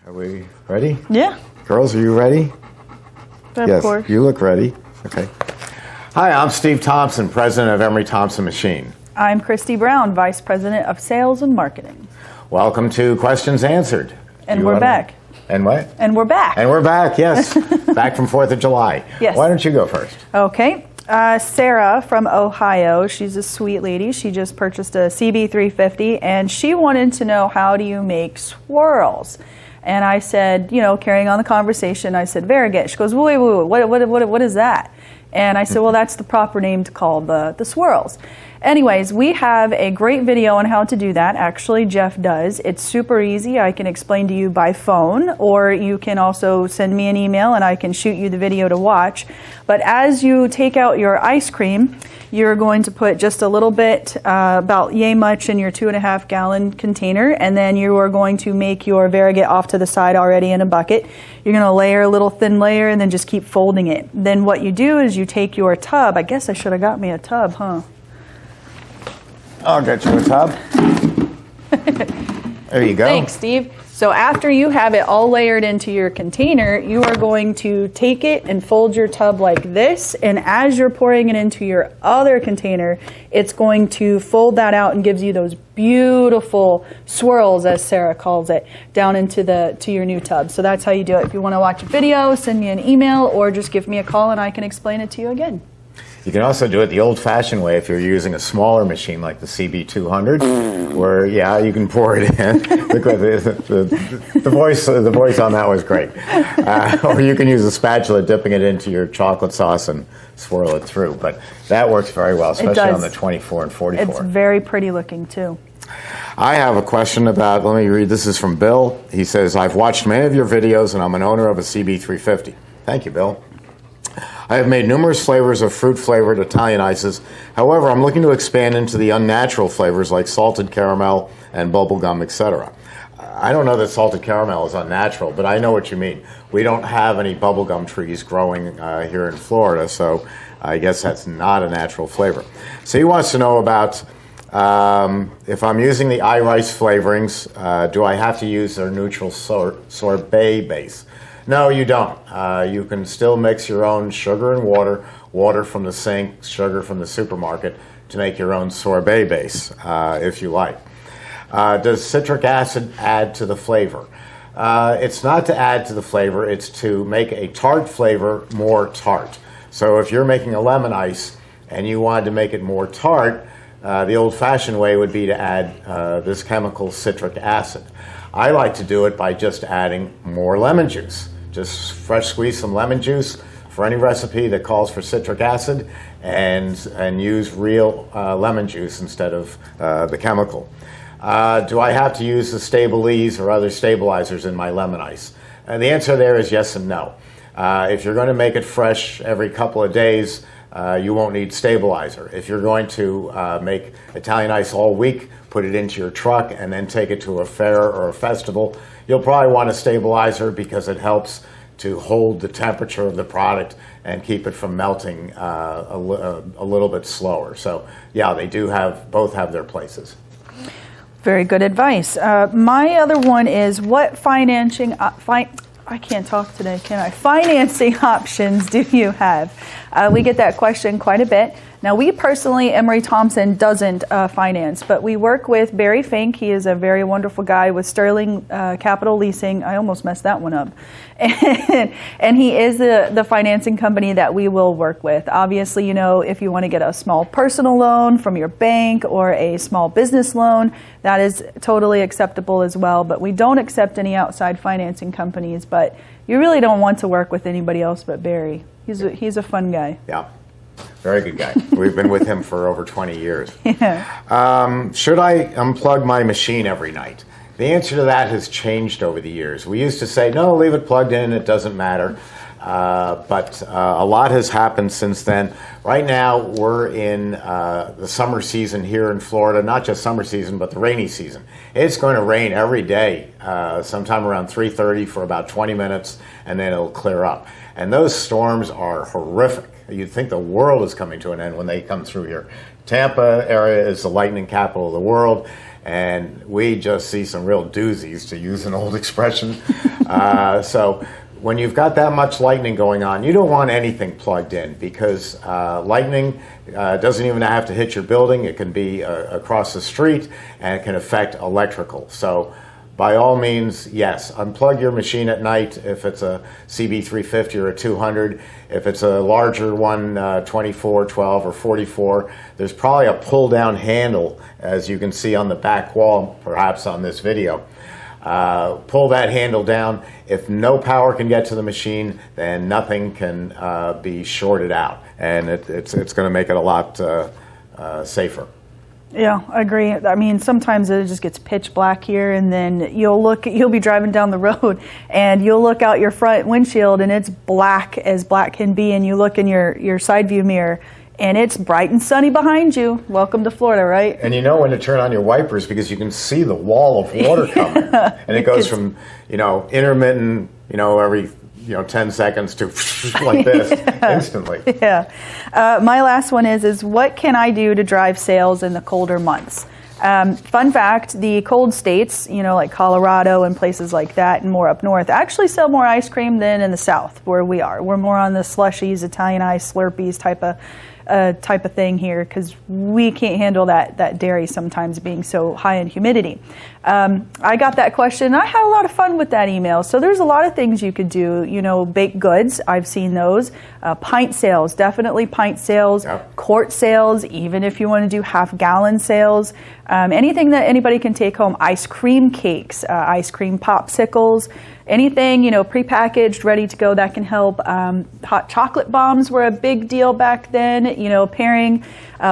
Are we ready? Yeah. Girls, are you ready? Of Yes, course. you look ready. Okay. Hi, I'm Steve Thompson, president of Emery Thompson Machine. I'm Christy Brown, Vice President of Sales and Marketing. Welcome to Questions Answered. And we're back. And what? And we're back. And we're back, yes. Back from 4th of July. Yes. Why don't you go first? Okay. Sarah from Ohio, she's a sweet lady. She just purchased a CB350, and she wanted to know, how do you make swirls? And I said, you know, carrying on the conversation, I said, variegated. She goes, wait, what is that? And I said, well, that's the proper name to call the swirls. Anyways, we have a great video on how to do that. Actually, Jeff does. It's super easy. I can explain to you by phone, or you can also send me an email and I can shoot you the video to watch. But as you take out your ice cream, you're going to put just a little bit, about yay much, in your 2.5 gallon container, and then you are going to make your variegate off to the side already in a bucket. You're going to layer a little thin layer and then just keep folding it. Then what you do is you take your tub. I guess I should have got me a tub, huh? I'll get you a tub. There you go. Thanks, Steve. So after you have it all layered into your container, you are going to take it and fold your tub like this. And as you're pouring it into your other container, it's going to fold that out and gives you those beautiful swirls, as Sarah calls it, down into your new tub. So that's how you do it. If you want to watch a video, send me an email or just give me a call and I can explain it to you again. You can also do it the old-fashioned way if you're using a smaller machine like the CB200, where, yeah, you can pour it in. the voice on that was great. Or you can use a spatula dipping it into your chocolate sauce and swirl it through. But that works very well, especially on the 24 and 44. It's very pretty looking, too. I have a question about, let me read, this is from Bill. He says, I've watched many of your videos and I'm an owner of a CB350. Thank you, Bill. I have made numerous flavors of fruit-flavored Italian ices. However, I'm looking to expand into the unnatural flavors like salted caramel and bubblegum, etc. I don't know that salted caramel is unnatural, but I know what you mean. We don't have any bubblegum trees growing here in Florida, so I guess that's not a natural flavor. So he wants to know about if I'm using the iRice flavorings, do I have to use their neutral sorbet base? No, you don't. You can still mix your own sugar and water from the sink, sugar from the supermarket, to make your own sorbet base, if you like. Does citric acid add to the flavor? It's not to add to the flavor, it's to make a tart flavor more tart. So if you're making a lemon ice and you wanted to make it more tart, the old-fashioned way would be to add this chemical citric acid. I like to do it by just adding more lemon juice. Just fresh squeeze some lemon juice for any recipe that calls for citric acid, and use real lemon juice instead of the chemical. Do I have to use the Stabilize or other stabilizers in my lemon ice? The answer there is yes and no. If you're going to make it fresh every couple of days, you won't need stabilizer. If you're going to make Italian ice all week, put it into your truck, and then take it to a fair or a festival, you'll probably want a stabilizer because it helps to hold the temperature of the product and keep it from melting a little bit slower. So, yeah, they do both have their places. Very good advice. My other one is, what financing I can't talk today, can I? Financing options do you have? We get that question quite a bit. Now, we personally, Emery Thompson doesn't finance, but we work with Barry Fink. He is a very wonderful guy with Sterling Capital Leasing. I almost messed that one up. And he is the financing company that we will work with. Obviously, you know, if you want to get a small personal loan from your bank or a small business loan, that is totally acceptable as well. But we don't accept any outside financing companies. But you really don't want to work with anybody else but Barry. He's a fun guy. Yeah. Very good guy. We've been with him for over 20 years. Yeah. Should I unplug my machine every night? The answer to that has changed over the years. We used to say, no, leave it plugged in, it doesn't matter. But a lot has happened since then. Right now, we're in the summer season here in Florida, not just summer season, but the rainy season. It's going to rain every day, sometime around 3:30 for about 20 minutes, and then it'll clear up. And those storms are horrific. You'd think the world is coming to an end when they come through here. Tampa area is the lightning capital of the world, and we just see some real doozies, to use an old expression. So when you've got that much lightning going on, you don't want anything plugged in, because lightning doesn't even have to hit your building. It can be across the street, and it can affect electrical. So by all means, yes, unplug your machine at night if it's a CB350 or a 200. If it's a larger one, 24, 12, or 44, there's probably a pull-down handle, as you can see on the back wall, perhaps on this video. Pull that handle down. If no power can get to the machine, then nothing can be shorted out, and it's going to make it a lot safer. Yeah, I agree. I mean, sometimes it just gets pitch black here, and then you'll be driving down the road, and you'll look out your front windshield, and it's black as black can be, and you look in your side view mirror, and it's bright and sunny behind you. Welcome to Florida, right? And you know when to turn on your wipers, because you can see the wall of water coming, and it goes from intermittent, every 10 seconds to like this instantly. Yeah. My last one is what can I do to drive sales in the colder months? Fun fact, the cold states, like Colorado and places like that and more up north, actually sell more ice cream than in the south where we are. We're more on the slushies, Italian ice, Slurpees type of thing here, because we can't handle that dairy sometimes being so high in humidity. I got that question, and I had a lot of fun with that email. So there's a lot of things you could do. Baked goods, I've seen those. Pint sales, definitely pint sales. Yep. Quart sales, even if you want to do half-gallon sales. Anything that anybody can take home. Ice cream cakes, ice cream popsicles, anything, prepackaged, ready to go, that can help. Hot chocolate bombs were a big deal back then. Pairing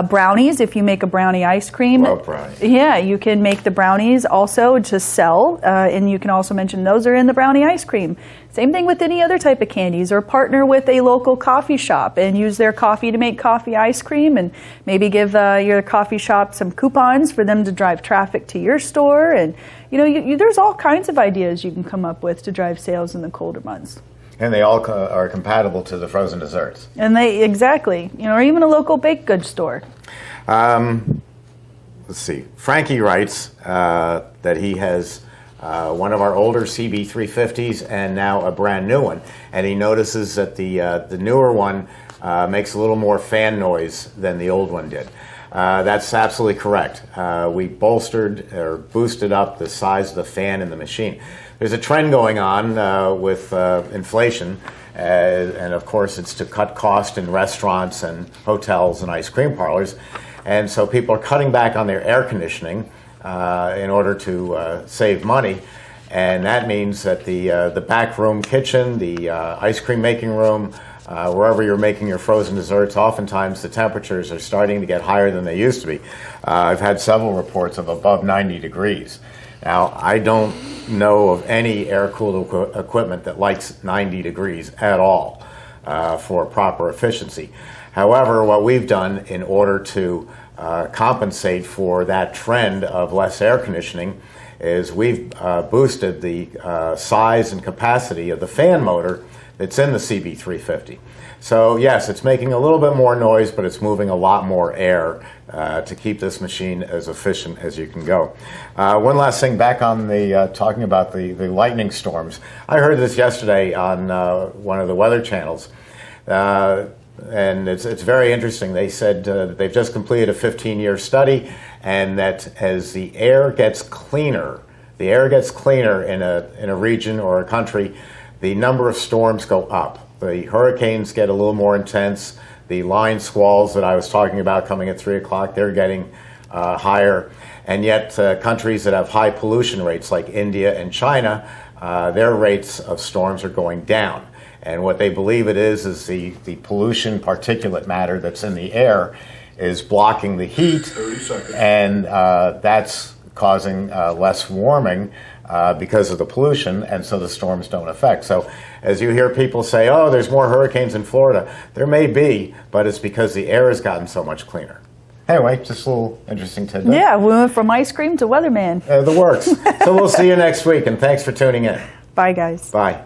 brownies, if you make a brownie ice cream. Love brownies. Yeah, you can make the brownies also to sell, and you can also mention those are in the brownie ice cream. Same thing with any other type of candies, or partner with a local coffee shop and use their coffee to make coffee ice cream, and maybe give your coffee shop some coupons for them to drive traffic to your store. And there's all kinds of ideas you can come up with to drive sales in the colder months. And they all are compatible to the frozen desserts. And exactly, or even a local baked goods store. Let's see. Frankie writes that he has one of our older CB350s and now a brand new one, and he notices that the newer one makes a little more fan noise than the old one did. That's absolutely correct. We bolstered or boosted up the size of the fan in the machine. There's a trend going on with inflation, and of course it's to cut cost in restaurants and hotels and ice cream parlors, and so people are cutting back on their air conditioning in order to save money, and that means that the back room kitchen, the ice cream making room, wherever you're making your frozen desserts, oftentimes the temperatures are starting to get higher than they used to be. I've had several reports of above 90 degrees. Now, I don't know of any air-cooled equipment that likes 90 degrees at all for proper efficiency. However, what we've done in order to compensate for that trend of less air conditioning is we've boosted the size and capacity of the fan motor that's in the CB350. So yes, it's making a little bit more noise, but it's moving a lot more air to keep this machine as efficient as you can go. One last thing, back on the talking about the lightning storms. I heard this yesterday on one of the weather channels, and it's very interesting. They said that they've just completed a 15-year study, and that as the air gets cleaner in a region or a country, the number of storms go up. The hurricanes get a little more intense. The line squalls that I was talking about coming at 3 o'clock, they're getting higher. And yet countries that have high pollution rates like India and China, their rates of storms are going down. And what they believe it is the pollution particulate matter that's in the air is blocking the heat, and that's causing less warming because of the pollution, and so the storms don't affect. So as you hear people say, oh, there's more hurricanes in Florida, there may be, but it's because the air has gotten so much cleaner. Anyway, just a little interesting tidbit. Yeah, we went from ice cream to weatherman. The works. So we'll see you next week, and thanks for tuning in. Bye, guys. Bye.